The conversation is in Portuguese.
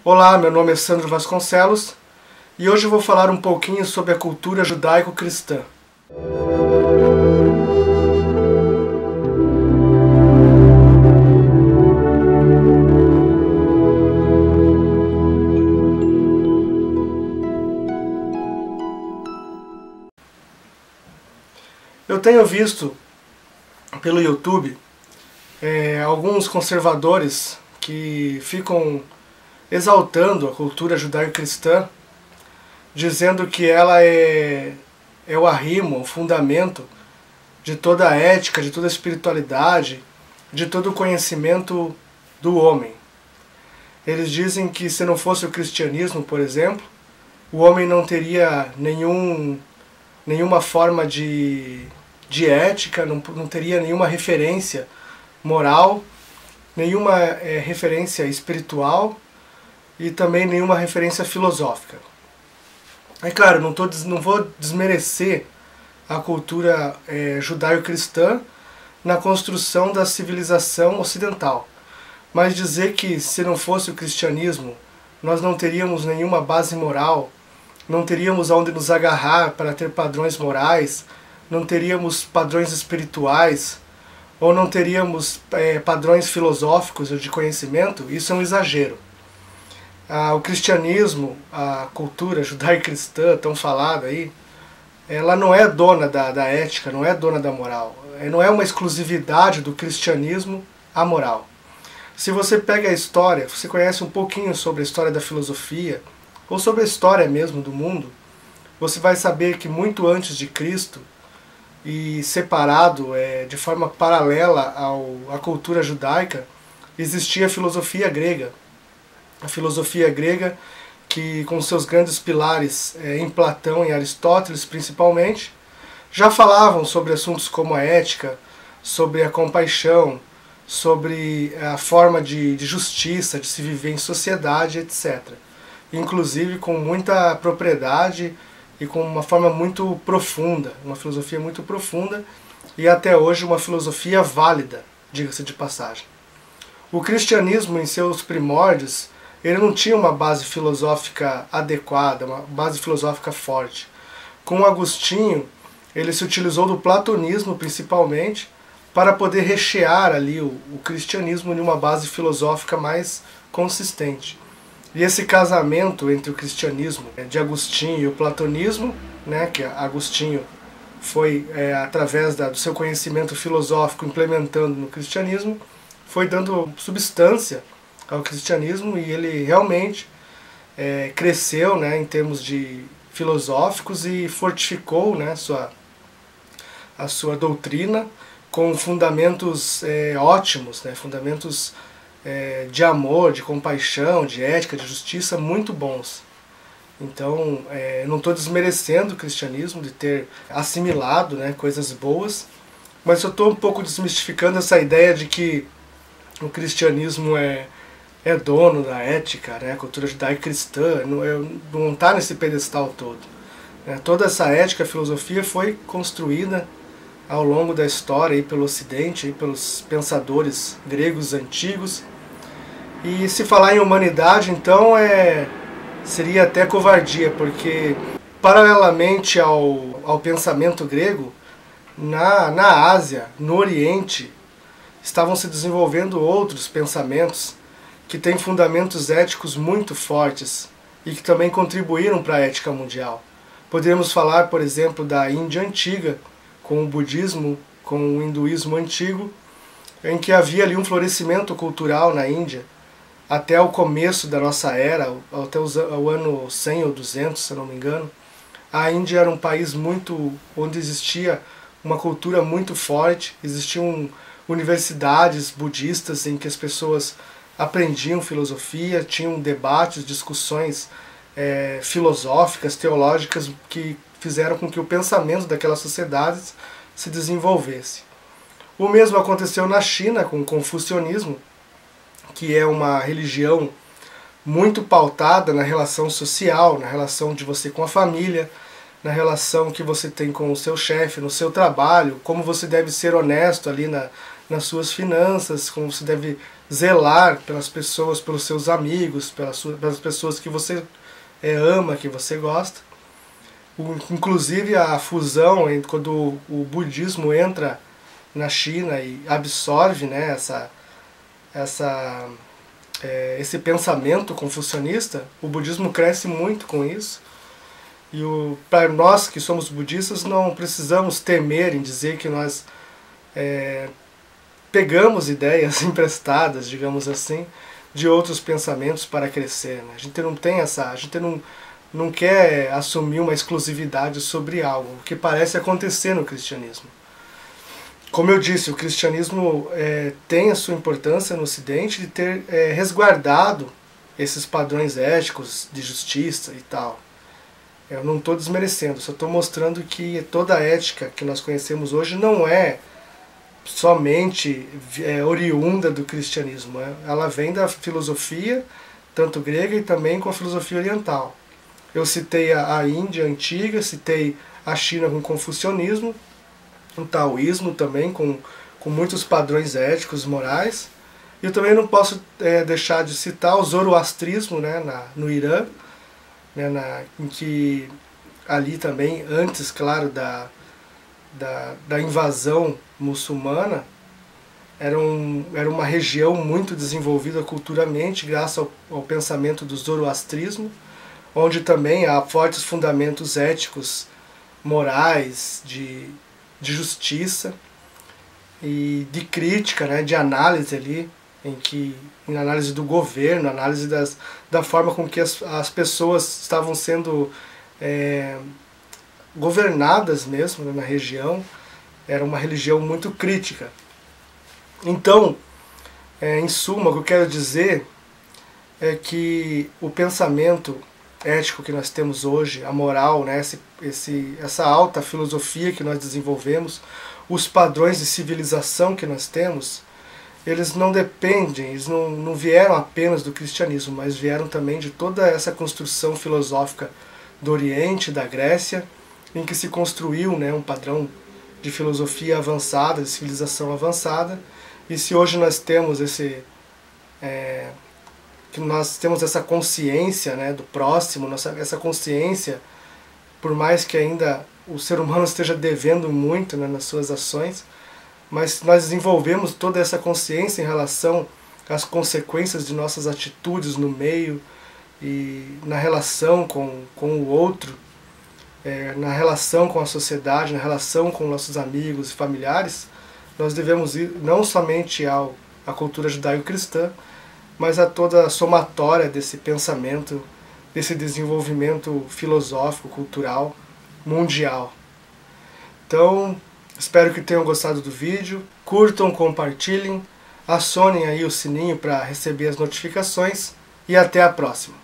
Olá, meu nome é Sandro Vasconcelos e hoje eu vou falar um pouquinho sobre a cultura judaico-cristã. Eu tenho visto pelo YouTube alguns conservadores que ficam exaltando a cultura judaico-cristã, dizendo que ela é o arrimo, o fundamento de toda a ética, de toda a espiritualidade, de todo o conhecimento do homem. Eles dizem que se não fosse o cristianismo, por exemplo, o homem não teria nenhuma forma de ética, não teria nenhuma referência moral, nenhuma referência espiritual e também nenhuma referência filosófica. É claro, não vou desmerecer a cultura judaico-cristã na construção da civilização ocidental, mas dizer que se não fosse o cristianismo nós não teríamos nenhuma base moral, não teríamos aonde nos agarrar para ter padrões morais, não teríamos padrões espirituais, ou não teríamos padrões filosóficos ou de conhecimento, isso é um exagero. O cristianismo, a cultura judaico-cristã tão falada aí, ela não é dona da ética, não é dona da moral. Não é uma exclusividade do cristianismo a moral. Se você pega a história, você conhece um pouquinho sobre a história da filosofia, ou sobre a história mesmo do mundo, você vai saber que muito antes de Cristo, e separado de forma paralela à cultura judaica, existia a filosofia grega. A filosofia grega que, com seus grandes pilares em Platão e Aristóteles principalmente, já falavam sobre assuntos como a ética, sobre a compaixão, sobre a forma de justiça, de se viver em sociedade, etc. Inclusive com muita propriedade e com uma forma muito profunda, uma filosofia muito profunda e até hoje uma filosofia válida, diga-se de passagem. O cristianismo, em seus primórdios, ele não tinha uma base filosófica adequada, uma base filosófica forte. Com Agostinho, ele se utilizou do platonismo principalmente para poder rechear ali o cristianismo em uma base filosófica mais consistente. E esse casamento entre o cristianismo de Agostinho e o platonismo, que Agostinho foi, através do seu conhecimento filosófico, implementando no cristianismo, foi dando substância ao cristianismo e ele realmente cresceu em termos de filosóficos e fortificou a sua doutrina com fundamentos ótimos, fundamentos de amor, de compaixão, de ética, de justiça muito bons. Então, não estou desmerecendo o cristianismo de ter assimilado coisas boas, mas eu estou um pouco desmistificando essa ideia de que o cristianismo é dono da ética, a cultura judaico-cristã, não está nesse pedestal todo. Toda essa ética, filosofia foi construída ao longo da história aí pelo Ocidente, aí pelos pensadores gregos antigos. E se falar em humanidade, então, seria até covardia, porque paralelamente ao pensamento grego, na Ásia, no Oriente, estavam se desenvolvendo outros pensamentos que têm fundamentos éticos muito fortes e que também contribuíram para a ética mundial. Podemos falar, por exemplo, da Índia antiga, com o budismo, com o hinduísmo antigo, em que havia ali um florescimento cultural na Índia, até o começo da nossa era, até o ano 100 ou 200, se eu não me engano. A Índia era um país onde existia uma cultura muito forte, existiam universidades budistas em que as pessoas aprendiam filosofia, tinham debates, discussões filosóficas, teológicas, que fizeram com que o pensamento daquelas sociedades se desenvolvesse. O mesmo aconteceu na China com o confucionismo, que é uma religião muito pautada na relação social, na relação de você com a família, na relação que você tem com o seu chefe, no seu trabalho, como você deve ser honesto ali nas suas finanças, como você deve zelar pelas pessoas, pelos seus amigos, pelas pessoas que você ama, que você gosta. Inclusive a fusão, quando o budismo entra na China e absorve, né, esse pensamento confucionista, o budismo cresce muito com isso. E para nós que somos budistas não precisamos temer em dizer que nós pegamos ideias emprestadas, digamos assim, de outros pensamentos para crescer, né? A gente não tem a gente não quer assumir uma exclusividade sobre algo, o que parece acontecer no cristianismo. Como eu disse, o cristianismo tem a sua importância no Ocidente de ter resguardado esses padrões éticos de justiça e tal. Eu não estou desmerecendo, só estou mostrando que toda a ética que nós conhecemos hoje não é somente oriunda do cristianismo. Ela vem da filosofia, tanto grega e também com a filosofia oriental. Eu citei a Índia antiga, citei a China com o confucionismo, o taoísmo também com muitos padrões éticos, morais. E eu também não posso deixar de citar o zoroastrismo, né, no Irã, né, em que ali também, antes, claro, da invasão muçulmana, era uma região muito desenvolvida culturalmente graças ao pensamento do zoroastrismo, onde também há fortes fundamentos éticos, morais, de justiça e de crítica, né, de análise ali, em análise do governo, análise da forma com que as pessoas estavam sendo governadas mesmo, né, na região. Era uma religião muito crítica. Então, em suma, o que eu quero dizer é que o pensamento ético que nós temos hoje, a moral, né, essa alta filosofia que nós desenvolvemos, os padrões de civilização que nós temos, eles não dependem, eles não vieram apenas do cristianismo, mas vieram também de toda essa construção filosófica do Oriente, da Grécia, em que se construiu, né, um padrão de filosofia avançada, de civilização avançada. E se hoje nós temos essa consciência, né, do próximo, essa consciência, por mais que ainda o ser humano esteja devendo muito, né, nas suas ações, mas nós desenvolvemos toda essa consciência em relação às consequências de nossas atitudes no meio e na relação com o outro, na relação com a sociedade, na relação com nossos amigos e familiares. Nós devemos ir não somente à cultura judaico-cristã, mas a toda a somatória desse pensamento, desse desenvolvimento filosófico, cultural, mundial. Então, espero que tenham gostado do vídeo, curtam, compartilhem, acionem aí o sininho para receber as notificações e até a próxima.